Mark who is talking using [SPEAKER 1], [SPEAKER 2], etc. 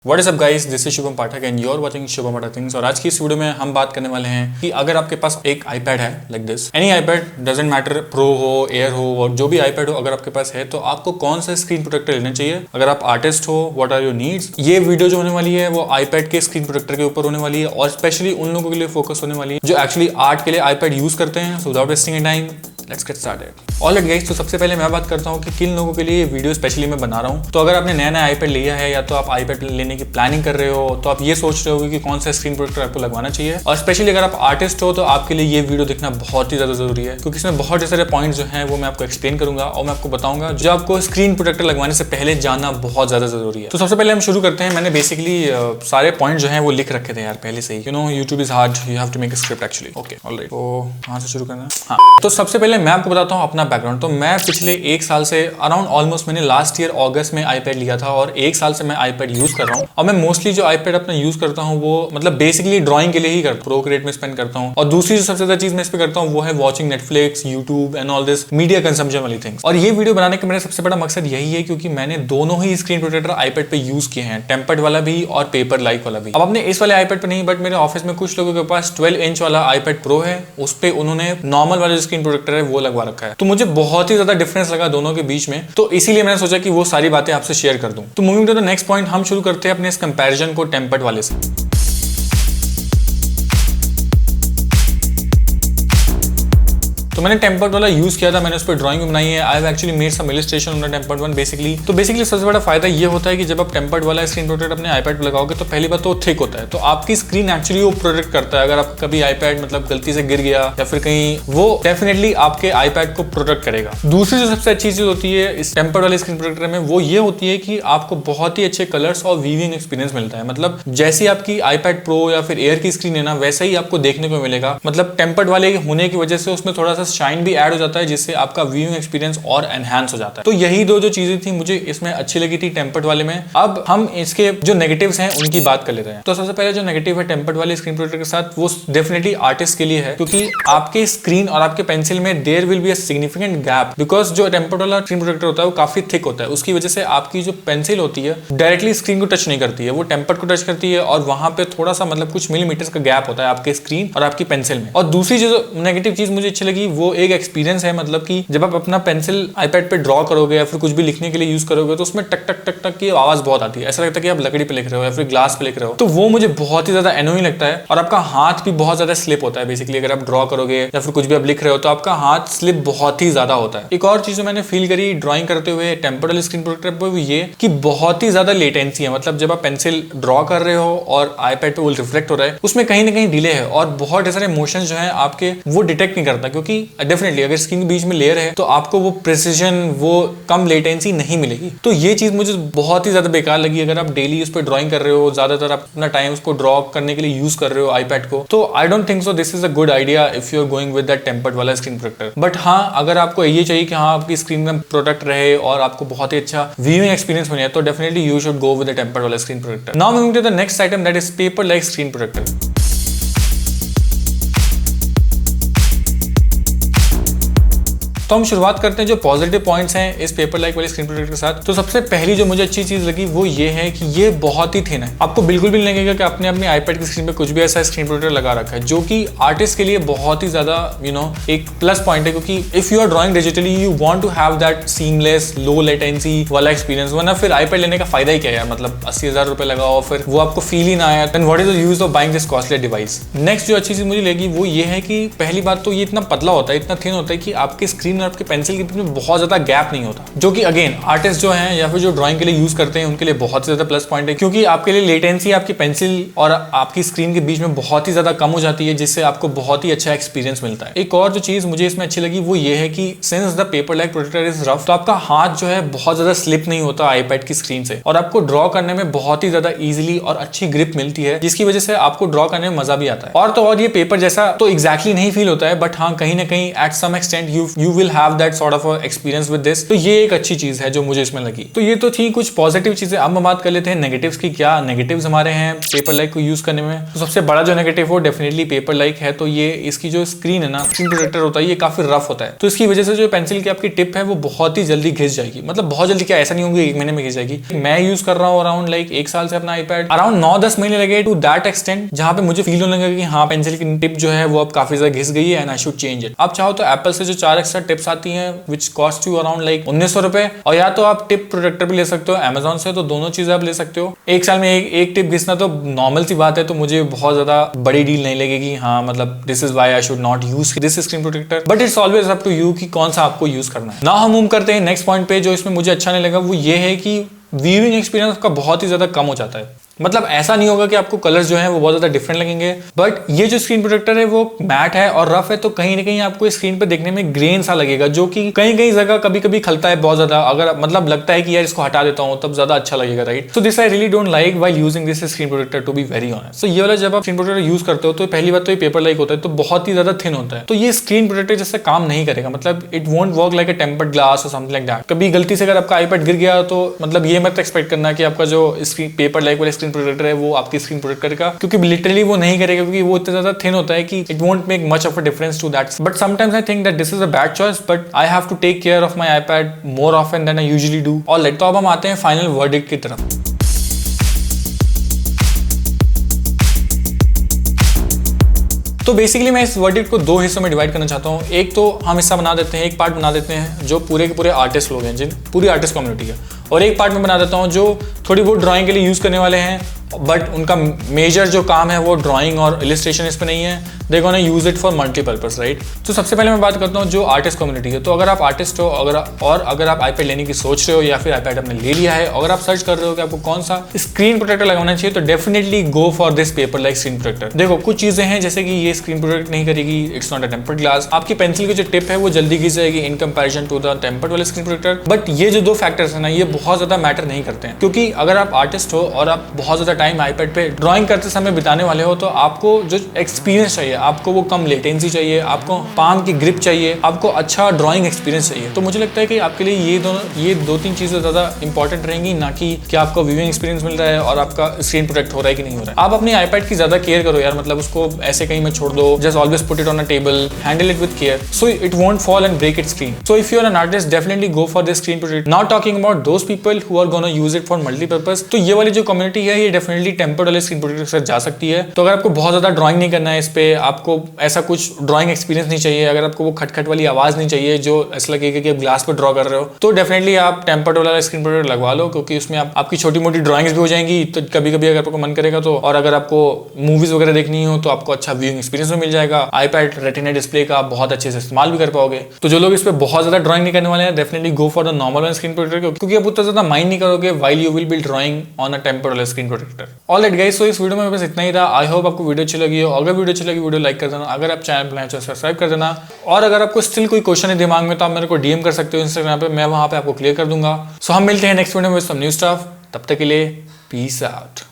[SPEAKER 1] What is up guys, this is Shubham Pathak and you're watching Shubham Pathak things. और आज की इस वीडियो में हम बात करने वाले हैं कि अगर आपके पास एक iPad है like this, any iPad doesn't matter, pro हो, एयर हो और जो भी iPad हो अगर आपके पास है तो आपको कौन सा स्क्रीन प्रोटेक्टर लेना चाहिए। अगर आप आर्टिस्ट हो, व्हाट आर योर नीड्स। ये वीडियो जो होने वाली है वो iPad के स्क्रीन प्रोटेक्टर के ऊपर होने वाली है और स्पेशली उन लोगों के लिए फोकस होने वाली है जो एक्चुअली आर्ट के लिए iPad यूज करते हैं। So without wasting any time let's get started. Alright guys, तो सबसे पहले मैं बात करता हूँ कि किन लोगों के लिए ये वीडियो स्पेशली मैं बना रहा हूँ। तो अगर आपने नया iPad लिया है या तो आप iPad लेने की प्लानिंग कर रहे हो तो आप ये सोच रहे हो कि कौन सा स्क्रीन प्रोटेक्टर आपको लगवाना चाहिए। और स्पेशली अगर आप आर्टिस्ट हो तो आपके लिए ये वीडियो देखना बहुत ही ज्यादा जरूरी है क्योंकि इसमें बहुत सारे पॉइंट्स जो हैं वो मैं आपको एक्सप्लेन करूंगा और मैं आपको बताऊंगा जो आपको स्क्रीन प्रोटेक्टर लगवाने से पहले जानना बहुत ज्यादा जरूरी है। तो सबसे पहले हम शुरू करते हैं। मैंने बेसिकली सारे पॉइंट जो है वो लिख रखे थे यार पहले से ही। You know YouTube is hard, you have to make a script actually. Okay alright, तो कहां से शुरू करना है? हाँ, तो सबसे पहले मैं आपको बताता हूँ अपना बैकग्राउंड। तो मैं पिछले एक साल से अराउंड ऑलमोस्ट मैंने लास्ट ईयर अगस्त में iPad लिया था और एक साल से मैं iPad यूज कर रहा हूँ। और मैं मोस्टली जो iPad अपना यूज करता हूँ वो मतलब बेसिकली ड्राइंग के लिए ही करता हूँ, प्रोक्रिएट में स्पेंड करता हूँ। और दूसरी जो सबसे ज्यादा चीज मैं इस पे करता हूँ वो है watching Netflix, YouTube and all this media consumption वाली थिंग्स। और ये वीडियो बनाने का मेरा सबसे बड़ा मकसद यही है क्योंकि मैंने दोनों ही स्क्रीन प्रोटेक्टर iPad पे यूज किए हैं, टेम्पर्ड वाला भी और पेपर लाइक वाला भी। अब अपने इस वाले iPad पे नहीं, बट मेरे ऑफिस में कुछ लोगों के पास 12 इंच वाला iPad Pro है, उस पे उन्होंने नॉर्मल वाला जो स्क्रीन प्रोटेक्टर है वो लगवा रखा है। तो मुझे बहुत ही ज्यादा डिफरेंस लगा दोनों के बीच में, तो इसीलिए मैंने सोचा कि वो सारी बातें आपसे शेयर कर दूं। तो moving to the next point, हम शुरू करते हैं अपने इस कंपैरिजन को टेम्पर्ड वाले से। तो मैंने टेम्पर्ड वाला यूज किया था, मैंने उस पर ड्राइंग बनाई है। I have actually made some illustration on the tempered one basically. तो बेसिकली सबसे बड़ा फायदा ये होता है कि जब आप टेम्पर्ड वाला स्क्रीन प्रोटेक्टर अपने iPad पे लगाओगे तो पहली बात तो थिक होता है, तो आपकी स्क्रीन एक्चुअली वो प्रोटेक्ट करता है। अगर आप कभी iPad मतलब गलती से गिर गया या फिर कहीं, वो डेफिनेटली आपके iPad को प्रोटेक्ट करेगा। दूसरी जो सबसे अच्छी चीज होती है इस टेम्पर्ड वाले स्क्रीन प्रोटेक्टर में वो ये होती है कि आपको बहुत ही अच्छे कलर्स और वीविंग एक्सपीरियंस मिलता है। मतलब जैसी आपकी iPad Pro या फिर एयर की स्क्रीन है ना, वैसा ही आपको देखने को मिलेगा। मतलब टेम्पर्ड वाले होने की वजह से उसमें थोड़ा सा शाइन भी ऐड हो जाता है जिससे आपका व्यूइंग एक्सपीरियंस और एनहांस हो जाता है। तो यही दो जो चीजें थी मुझे इसमें अच्छी लगी थी टेम्पर्ड वाले में। अब हम इसके जो नेगेटिव्स हैं उनकी बात कर लेते हैं। तो सबसे पहले जो नेगेटिव है टेम्पर्ड वाले स्क्रीन प्रोटेक्टर के साथ वो डेफिनेटली आर्टिस्ट के लिए है क्योंकि आपके स्क्रीन और आपके पेंसिल में there will be a significant gap because जो टेम्पर्ड वाला स्क्रीन प्रोटेक्टर होता है वो काफी थिक होता है। उसकी वजह से आपकी जो पेंसिल होती है डायरेक्टली स्क्रीन को टच नहीं करती है, वो टेम्पर्ड को टच करती है और वहां पे थोड़ा सा मतलब कुछ मिलीमीटर्स का गैप होता है आपके स्क्रीन और आपकी पेंसिल में। और दूसरी जो नेगेटिव चीज मुझे अच्छी लगी वो एक एक्सपीरियंस है, मतलब कि जब आप अपना पेंसिल iPad पे ड्रॉ करोगे या फिर कुछ भी लिखने के लिए यूज करोगे तो उसमें टक टक टक टक की आवाज बहुत आती है। ऐसा लगता है कि आप लकड़ी पे लिख रहे हो या फिर ग्लास पे लिख रहे हो, तो वो मुझे बहुत ही ज्यादा एनोइंग लगता है। और आपका हाथ भी बहुत ज्यादा स्लिप होता है। बेसिकली अगर आप ड्रॉ करोगे या फिर कुछ भी आप लिख रहे हो तो आपका हाथ स्लिप बहुत ही ज्यादा होता है। एक और चीज जो मैंने फील करी ड्रॉइंग करते हुए टेम्पर्ड स्क्रीन प्रोटेक्टर पर ये कि बहुत ही ज्यादा लेटेंसी है। मतलब जब आप पेंसिल ड्रॉ कर रहे हो और iPad पे वो रिफ्लेक्ट हो रहा है उसमें कहीं ना कहीं डिले है और बहुत सारे मोशंस जो है आपके वो डिटेक्ट नहीं करता क्योंकि डेफिनेटली अगर स्क्रीन के बीच में लेयर है तो आपको वो प्रिसिजन, वो कम लेटेंसी नहीं मिलेगी। तो ये चीज मुझे बहुत ही ज्यादा बेकार लगी। अगर आप डेली उस पर ड्राइंग कर रहे हो, ज्यादातर आप अपना टाइम उसको ड्रॉ करने के लिए यूज कर रहे हो iPad को, तो I don't think so this is a good idea if you are going with that tempered वाला स्क्रीन प्रोटेक्टर। बट हाँ, अगर आपको ये चाहिए कि हाँ आपकी स्क्रीन में प्रोटेक्ट रहे और आपको बहुत ही अच्छा व्यूइंग एक्सपीरियंस बने तो definitely you should go with the tempered वाला screen protector. Now moving to the next item that is paper like screen protector. तो हम शुरुआत करते हैं जो पॉजिटिव पॉइंट्स हैं इस पेपर लाइक वाले स्क्रीन प्रोटेक्टर के साथ। तो सबसे पहली जो मुझे अच्छी चीज लगी वो ये है कि ये बहुत ही थिन है। आपको बिल्कुल भी नहीं लगेगा कि आपने अपने iPad की स्क्रीन पे कुछ भी ऐसा स्क्रीन प्रोटेक्टर लगा रखा है, जो कि आर्टिस्ट के लिए बहुत ही ज्यादा एक प्लस पॉइंट है क्योंकि if you are drawing digitally you want to have that seamless low latency वाला एक्सपीरियंस। वरना फिर iPad लेने का फायदा ही क्या है? मतलब 80,000 रुपए लगाओ फिर वो आपको फील ही ना आया, then what is the use of buying this costly device. Next जो अच्छी चीज मुझे लगी वो ये है कि पहली बात तो ये इतना पतला होता है, इतना थिन होता है कि आपके स्क्रीन और आपके पेंसिल के बहुत ज्यादा गैप नहीं होता, जो कि अगेन आर्टिस्ट जो हैं या फिर जो ड्राइंग के लिए यूज करते हैं उनके लिए बहुत ज्यादा प्लस पॉइंट है क्योंकि आपके लिए लेटेंसी आपकी पेंसिल और आपकी स्क्रीन के बीच में बहुत ही ज्यादा कम हो जाती है जिससे आपको बहुत ही अच्छा एक्सपीरियंस मिलता है। एक और जो चीज मुझे इसमें अच्छी लगी वो ये है कि since the paper like protector is rough तो आपका हाथ जो है बहुत ज्यादा स्लिप नहीं होता iPad की स्क्रीन से और आपको ड्रॉ करने में बहुत ही ज्यादा इजीली और अच्छी ग्रिप मिलती है जिसकी वजह से आपको ड्रॉ करने में मजा भी आता है। और तो और ये पेपर जैसा तो एग्जैक्टली नहीं फील होता है, बट हाँ कहीं ना कहीं at some extent you will have that sort of experience with this. तो ये एक अच्छी चीज है जो मुझे इसमें लगी। तो ये तो थी कुछ पॉजिटिव चीजें। अब हम बात कर लेते हैं नेगेटिव्स की। क्या नेगेटिव्स हमारे हैं पेपर लाइक को यूज करने में? तो सबसे बड़ा जो नेगेटिव हो डेफिनेटली पेपर लाइक है। तो ये इसकी जो स्क्रीन है ना, स्क्रीन प्रोटेक्टर होता है, ये काफी रफ होता है। तो इसकी वजह से जो पेंसिल की आपकी टिप है वो बहुत ही जल्दी घिस जाएगी। मतलब बहुत जल्दी क्या, ऐसा नहीं होगा 1 महीने में घिस जाएगी। मैं यूज कर रहा हूँ अराउंड लाइक 1 साल से अपना आईपैड, अराउंड 9-10 महीने लगे टू दैट एक्सटेंट जहां पे मुझे फील होने लगा कि हाँ पेंसिल की टिप जो है वो अब काफी ज्यादा घिस गई है and I should change it. आप चाहो तो एप्पल से जो 4 एक्स्ट्रा टिप्स आती हैं which cost you around like 1900 रुपए, और या तो आप टिप प्रोटेक्टर भी ले सकते हो अमेजोन से। तो दोनों चीजें आप ले सकते हो। 1 साल में एक टिप घिसना तो नॉर्मल सी बात है। तो मुझे बहुत ज्यादा बड़ी डील नहीं लगेगी। हाँ मतलब this is why I should not use this screen protector, but it's always up to you कि कौन सा आपको यूज करना है। ना हम मूव करते हैं नेक्स्ट पॉइंट पे जो इसमें मुझे अच्छा नहीं लगा। वो ये है कि व्यूइंग एक्सपीरियंस का बहुत ही ज्यादा कम हो जाता है। मतलब ऐसा नहीं होगा कि आपको कलर्स जो हैं वो बहुत ज्यादा डिफरेंट लगेंगे, बट ये जो स्क्रीन प्रोटेक्टर है वो मैट है और रफ है। तो कहीं ना कहीं आपको स्क्रीन पे देखने में ग्रेन सा लगेगा, जो कि कहीं कहीं जगह कभी कभी खलता है बहुत ज्यादा। अगर मतलब लगता है कि यार इसको हटा देता हूं तब ज्यादा अच्छा लगेगा, right? So this I really don't like while using this screen protector to be very honest. So ये वाला जब आप स्क्रीन प्रोटेक्टर यूज करते हो तो पहली बात तो ये पेपर लाइक होता है, तो बहुत ही ज्यादा थिन होता है। तो ये स्क्रीन प्रोटेक्टर जैसे काम नहीं करेगा। मतलब it won't work like a tempered glass और समथिंग लाइक दैट। कभी गलती से अगर आपका आईपैड गिर गया तो मतलब ये मत एक्सपेक्ट करना कि आपका जो स्क्रीन पेपर लाइक वाला स्क्रीन प्रोटेक्टर है वो आपकी स्क्रीन प्रोटेक्ट करेगा, क्योंकि लिटरली वो नहीं करेगा, क्योंकि वो इतना ज्यादा थिन होता है कि it won't make much of a difference to that. But sometimes I think that this is a bad choice, but I have to take care of my iPad more often than I usually do. Alright, तो अब हम आते हैं final verdict की तरफ। तो basically मैं इस वर्डिक्ट को 2 हिस्सों में डिवाइड करना चाहता हूँ। एक तो हम हिस्सा बना देते हैं, एक पार्ट बना देते हैं जो पूरे के पूरे आर्टिस्ट लोग हैं, जिन पूरी आर्टिस्ट कम्युनिटी है, और एक पार्ट में बना देता हूँ जो थोड़ी बहुत ड्राइंग के लिए यूज करने वाले हैं, बट उनका मेजर जो काम है वो ड्राइंग और इलिस्ट्रेशन इस पे नहीं है। They gonna use it for multipurpose, right? तो सबसे पहले मैं बात करता हूँ जो आर्टिस्ट कम्युनिटी है। तो अगर आप आर्टिस्ट हो, अगर आप आईपैड लेने की सोच रहे हो या फिर आईपैड आपने ले लिया है, अगर आप सर्च कर रहे हो कि आपको कौन सा स्क्रीन प्रोटेक्टर लगाना चाहिए, तो definitely go for this paper like screen protector. देखो कुछ चीजें हैं जैसे कि ये स्क्रीन प्रोटेक्ट नहीं करेगी, it's not a tempered glass. आपकी पेंसिल की जो टिप है वो जल्दी घिस जाएगी in comparison to the tempered वाले स्क्रीन प्रोटेक्टर। बट ये जो 2 फैक्टर्स है ना, ये बहुत ज्यादा मैटर नहीं करते हैं, क्योंकि अगर आप आर्टिस्ट हो और आप बहुत ज्यादा टाइम आईपैड पे ड्राइंग करते समय बिताने वाले हो, तो आपको जो एक्सपीरियंस चाहिए, आपको वो कम लेटेंसी चाहिए, आपको पाम की ग्रिप चाहिए, आपको अच्छा ड्राइंग एक्सपीरियंस चाहिए। तो मुझे लगता है कि आपके लिए ये 2-3 चीजें ज्यादा इंपॉर्टेंट रहेंगी, ना कि क्या आपको व्यूइंग एक्सपीरियंस मिल रहा है और आपका स्क्रीन प्रोटेक्ट हो रहा है कि नहीं हो रहा है। आप अपने आईपैड की ज्यादा केयर करो यार, मतलब उसको ऐसे कहीं मत छोड़ दो। Just always put it on a table, handle it with care so it won't fall and break it screen. So if you are an artist, definitely go for this screen protect. Not talking about those people who are gonna use it for multipurpose. तो ये वाली जो community है ये definitely tempered वाले screen protector से जा सकती है। तो अगर आपको बहुत ज्यादा ड्राइंग नहीं करना है इस पे, आपको ऐसा कुछ ड्राइंग एक्सपीरियंस नहीं चाहिए, अगर आपको वो खटखट वाली आवाज नहीं चाहिए जो ऐसा लगेगा कि आप ग्लास पर ड्रॉ कर रहे हो, तो डेफिनेटली आप टेम्पर्ड वाला स्क्रीन प्रोटेक्टर लगवा लो, क्योंकि उसमें आपकी छोटी मोटी ड्राइंग्स भी हो जाएंगी। तो कभी कभी अगर आपको मन करेगा तो, और अगर आपको मूवीज वगैरह देखनी हो तो आपको अच्छा व्यूइंग एक्सपीरियंस भी मिल जाएगा। आईपैड रेटिना डिस्प्ले का बहुत अच्छे से इस्तेमाल भी कर पाओगे। तो जो लोग इस पे बहुत ज्यादा ड्राइंग नहीं करने वाले हैं, definitely go for the normal one screen protector, क्योंकि आप उतना ज्यादा माइंड नहीं करोगे while you will be drawing on a tempered वाला screen protector. Alright guys, so इस वीडियो में बस इतना ही था। आई होप आपको वीडियो अच्छी लगी हो। अगर वीडियो अच्छी लगी, वीडियो लाइक कर देना। अगर आप चैनल पर नए हो तो सब्सक्राइब कर देना। और अगर आपको स्टिल कोई क्वेश्चन है दिमाग में तो आप मेरे को डीएम कर सकते हो इंस्टाग्राम पे, मैं वहां पे आपको क्लियर कर दूंगा। सो हम मिलते हैं नेक्स्ट वीडियो में सम न्यू स्टफ। तब तक के लिए पीस आउट।